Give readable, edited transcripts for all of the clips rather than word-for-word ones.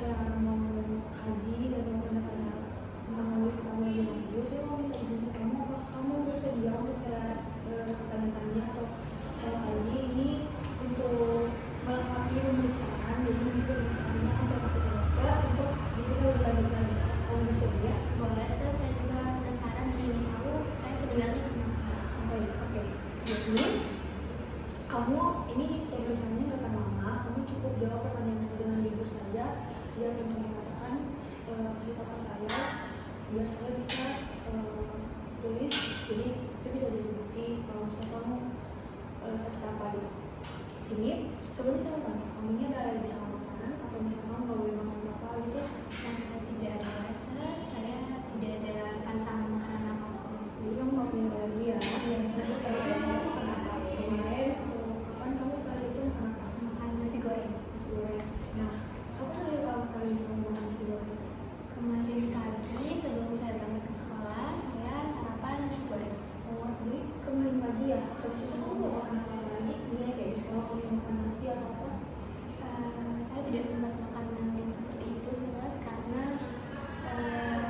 saya mau kaji dan mau tanya-tanya tentang nulis kamu lebih lanjut, saya mau minta izin ke kamu, apakah kamu bersedia untuk saya tanya-tanya atau saya kaji ini untuk melengkapi pemeriksaan. Jadi nanti pemeriksaannya akan saya kasih ke dokter untuk kita lebih lanjut lagi. Kamu bersedia? Boleh, saya juga penasaran dan ingin tahu saya sebenarnya kenapa. Oke. Jadi kamu ini pemeriksaannya nggak akan lama, kamu cukup jawab pertanyaan saya dengan jujur saja biar yang saya katakan kasih tahu saya biar saya bisa tulis, jadi itu bisa jadi bukti kalau misalnya kamu sakit apa gitu. Ini sebelumnya saya mau tanya, kamu ini ada alergi sama makanan atau misalnya kamu nggak boleh makan apa gitu? Tidak ada rasa, saya tidak ada pantangan makanan apapun. Jadi kamu nggak punya alergi ya? Iya. Nah, tadi kan kamu makan apa? Kemarin atau kapan kamu tadi itu makan apa? Makan nasi goreng. Nasi goreng. Nah, kamu tadi berapa kali kamu makan nasi goreng? Kemarin pagi sebelum saya berangkat ke sekolah, saya sarapan nasi goreng. Oh, jadi kemarin pagi ya? Terus itu kamu mau makan apa lagi? Misalnya kayak di sekolah kamu makan nasi atau apa? Saya tidak sempat makan yang seperti itu Mas, karena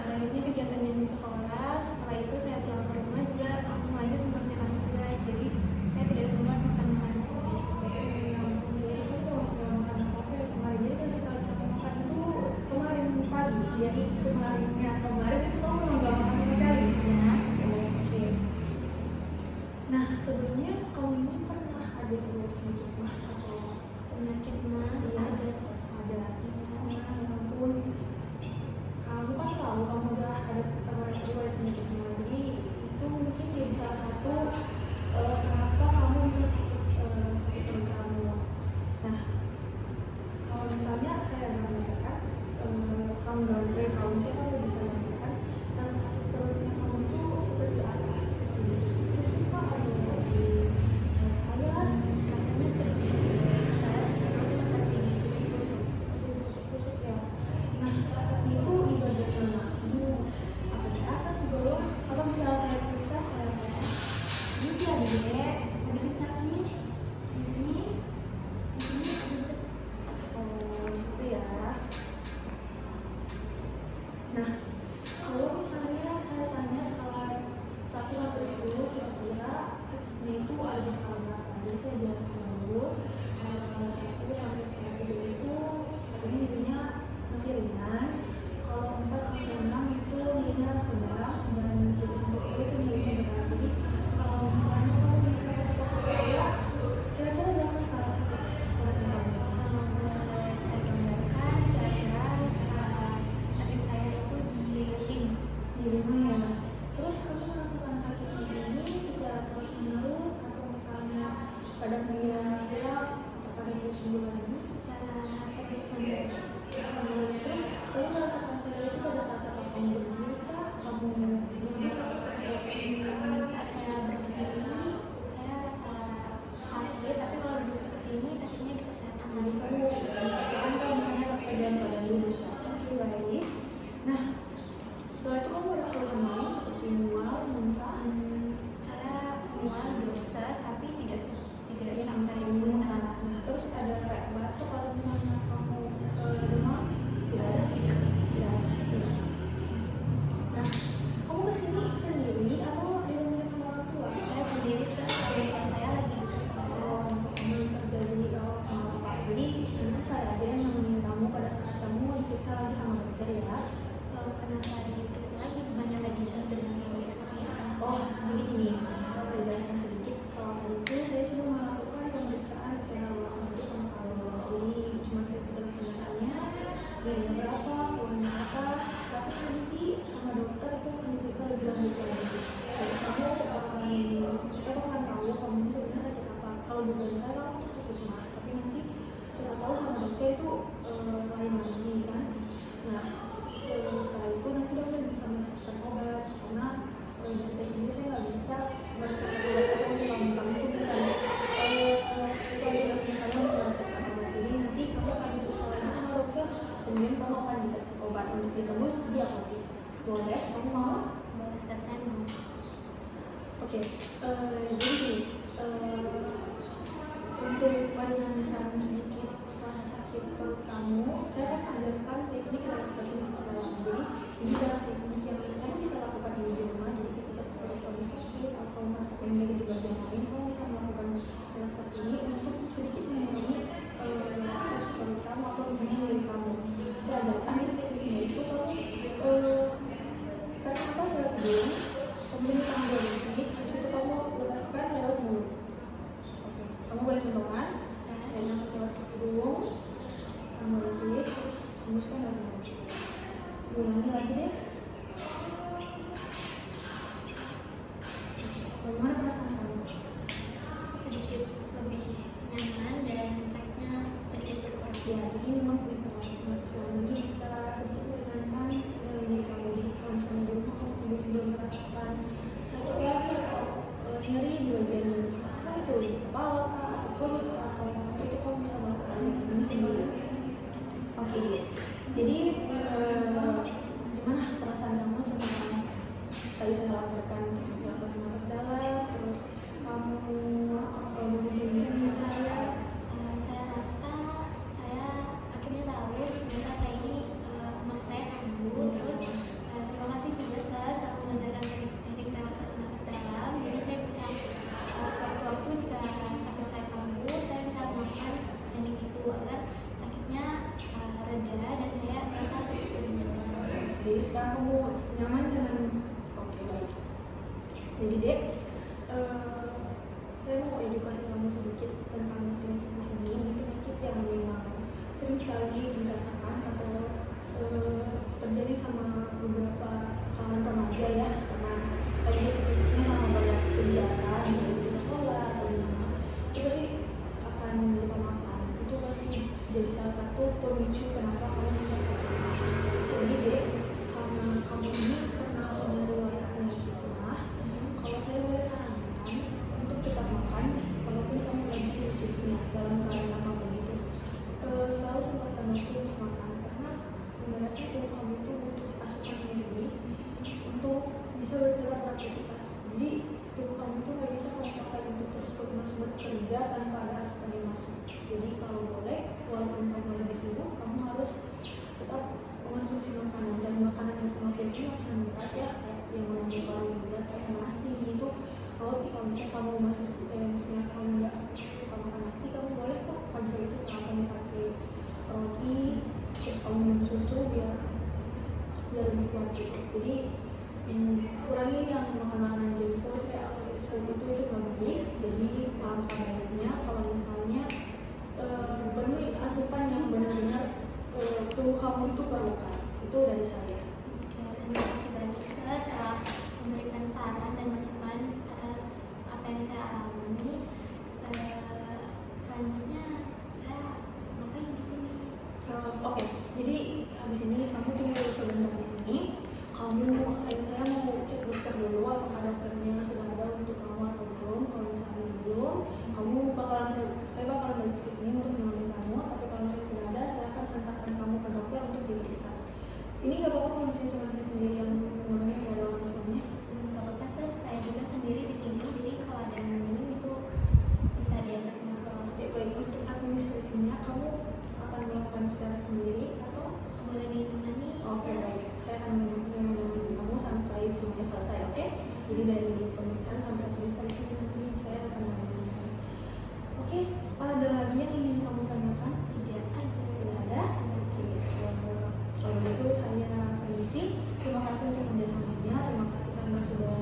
banyaknya kegiatan yang di sekolah. Setelah itu saya pulang ke rumah juga langsung aja mengerjakan tugas, jadi saya tidak sempat makan makanan seperti itu. Jadi kamu mau makan apa ya kemarin? Jadi kan kalau kamu makan itu kemarin pagi. Jadi kemarin itu kamu nggak makan sama sekali. Ya, Oke. Nah, sebelumnya kamu ini pernah ada penyakit mah atau penyakit mah Iya. ada Sis. ada? Nah, ya ampun. Kamu kan tahu kamu udah ada riwayat penyakit mah. Jadi itu mungkin jadi salah satu kenapa kamu bisa sakit perut kamu. Nah, kalau misalnya saya mengatakan kamu nggak kamu sih kamu bisa mengatakan sakit perutnya kamu itu seperti apa? Seperti suka atau di saya Rasanya terbiasa, saya seperti ditusuk-tusuk. tusuk ya. Nah, sakitnya itu di bagian mana? Apa di atas, di bawah? Atau misalnya saya periksa, saya ini sih ada sini sakit, di sini ada Sis. Oh, gitu ya. Nah, kalau misalnya saya tanya skala 1 sampai 10 kira-kira sakitnya itu ada di skala berapa? Jadi saya jelaskan dulu. Kalau skala 1 sampai skala 3 itu ini nilainya masih ringan. Kalau 4 sampai 6 itu nilainya sedang, dan 7 sampai 10 itu nilainya berat. Jadi kalau misalnya kamu bisa kasih tahu ke saya kira-kira berapa skala sakit perut kamu? Kalau boleh saya gambarkan, kira-kira sakit saya itu di 5. Di 5 ya. Terus kamu merasakan sakitnya ini secara terus menerus atau misalnya kadang dia hilang atau kadang dia timbul lagi? Secara terus-menerus. Terus kamu merasakan sakit itu pada saat apa? Kamu berdiri kah? Kamu duduk atau Saat saya berdiri, saya rasa sakit, tapi kalau duduk seperti ini, sakitnya bisa saya jadi tahan. kamu misalkan kalau misalnya pekerjaan pada duduk ya? Oke, baik. Nah, setelah itu kamu ada keluhan lain seperti mual, muntah? Saya mual, dosis, tapi tidak Tidak sampai sampai muntah. muntah. Nah, terus ada kayak batuk kalau misalnya kamu demam? Tidak ada? Tidak. Tidak ada. Tidak. Nah, kamu kesini sendiri atau ditemani sama orang tua? Saya sendiri sekarang saya lagi kerja. Oh, kamu kerja jadi jadi nanti saya aja yang nemenin kamu pada saat kamu diperiksa lagi sama dokter ya. Kenapa diperiksa lagi? Bukannya tadi saya sedang memeriksa saya. Oh, jadi gini, saya jelaskan sedikit. Kalau tadi itu saya cuma melakukan pemeriksaan secara ulang itu sama kamu. Jadi cuma saya sedang tanya nilainya berapa, uangnya apa. Tapi nanti sama dokter itu akan diperiksa lebih lanjut lagi. Jadi kamu kita bakalan tahu kamu ini sebenarnya sakit apa. Kalau dugaan saya kamu tuh sakit mah, tapi nanti siapa tahu sama dokter itu lain lagi kan. Nah, setelah itu nanti dokter bisa meresepkan obat karena dari saya sendiri saya nggak bisa meresepkan obat. Saya mentang-mentang itu bukan kualitasnya saya untuk meresepkan obat. Jadi nanti kamu akan diperiksa lagi sama dokter, kemudian kamu akan dikasih obat untuk ditebus di apotek. Boleh? Kamu mau? Boleh selesai mau. Oke. Jadi untuk meringankan sedikit rasa sakit sakit perut kamu, saya akan ajarkan teknik relaksasi nafas dalam. Jadi ini adalah teknik yang kamu bisa lakukan di rumah. Jadi ketika perut kamu sakit atau merasa nyeri di bagian lain, kamu bisa melakukan relaksasi ini untuk sedikit mengurangi sakit perut kamu atau nyeri kamu. Saya ajarkan ini tekniknya itu kamu tarik nafas lewat hidung, kemudian kamu berhenti, habis itu kamu lepaskan lewat mulut. Oke, kamu boleh contohkan. Tarik nafas lewat hidung, kamu berhenti, terus hembuskan lewat mulut. Ulangi lagi deh. Bagaimana perasaan kamu? Sedikit lebih nyaman dan sakitnya sedikit berkurang. Ya, jadi memang ini bisa sedikit meringankan diri kamu. Jadi kalau misalnya di rumah kamu tiba-tiba merasakan sakit lagi atau nyeri di bagian apa itu di kepala atau perut atau itu kamu bisa melakukan ini sendiri. Oke, jadi gimana perasaan kamu setelah tadi saya lakukan nafas dalam, terus kamu menunjukkan saya. Saya rasa saya akhirnya tahu ternyata saya ini emak saya kambuh. Terus terima kasih juga Ustaz telah mengajarkan teknik relaksasi nafas dalam. Jadi saya bisa sewaktu-waktu jika sakit saya kambuh, saya bisa melakukan teknik itu agar sakitnya reda dan saya merasa sedikit lebih nyaman. Jadi sekarang kamu nyaman dengan oke, baik. Jadi dek, saya mau edukasi kamu sedikit tentang penyakit ini penyakit yang memang sering sekali dirasakan atau terjadi sama beberapa kalangan remaja ya, karena tadi ini sama banyak kegiatan di sekolah atau di mana itu pasti akan lupa makan, itu pasti jadi salah satu pemicu kenapa kamu tidak makan. Jadi dek, karena kamu ini terkena riwayat penyakitnya, kalau saya boleh sarankan untuk tetap makan walaupun kamu lagi sibuk-sibuknya dalam keadaan apapun itu, selalu sempatkan waktu untuk makan, karena ibaratnya tubuh kamu itu butuh asupan energi untuk bisa bergerak beraktivitas. Jadi tubuh kamu itu nggak bisa kamu pakai untuk terus bekerja tanpa ada asupan yang masuk. Jadi kalau boleh, walaupun kamu lagi sibuk, kamu harus tetap mengonsumsi makanan, dan makanan yang sama versi makanan berat ya, yang mengandung kalori berat kayak nasi gitu. Kalau misalnya kamu masih suka, misalnya kamu nggak suka makan nasi, kamu boleh kok pagi itu sarapan pakai roti, terus kamu minum susu biar lebih kuat gitu. Jadi kurangi yang makanan junk food kayak fast food itu nggak baik. Jadi alangkah baiknya kalau misalnya penuhi asupan yang benar-benar tubuh kamu itu perlukan. Itu dari saya. Terima kasih banyak Ustaz telah memberikan saran dan masukan atas apa yang saya alami. Selanjutnya saya ngapain di sini? Oke, jadi habis ini kamu tunggu sebentar di sini. Saya mau cek dokter dulu apakah dokternya sudah ada untuk kamu atau belum. Kalau misalnya belum, saya bakalan balik ke sini untuk menemani kamu. Tapi kalau misalnya sudah ada, saya akan hantarkan kamu ke dokter untuk diperiksa. Ini nggak apa-apa kalau misalnya cuma saya sendiri yang ngomongnya, nggak ada orang tuanya. Nggak apa-apa Sis, saya juga sendiri di sini. Jadi kalau ada yang minum itu bisa diajak ngobrol. Oke, baik. Untuk administrasinya, kamu akan melakukan secara sendiri atau Boleh ditemani? oke, baik. Saya akan menemani kamu sampai semuanya selesai, oke? Jadi dari pemeriksaan sampai administrasi nanti saya akan menemani kamu. Oke, ada lagi yang ingin kamu tanyakan? Tidak ada. Tidak ada? Oke, kalau gitu saya permisi. Terima kasih untuk kerjasamanya. Terima kasih karena sudah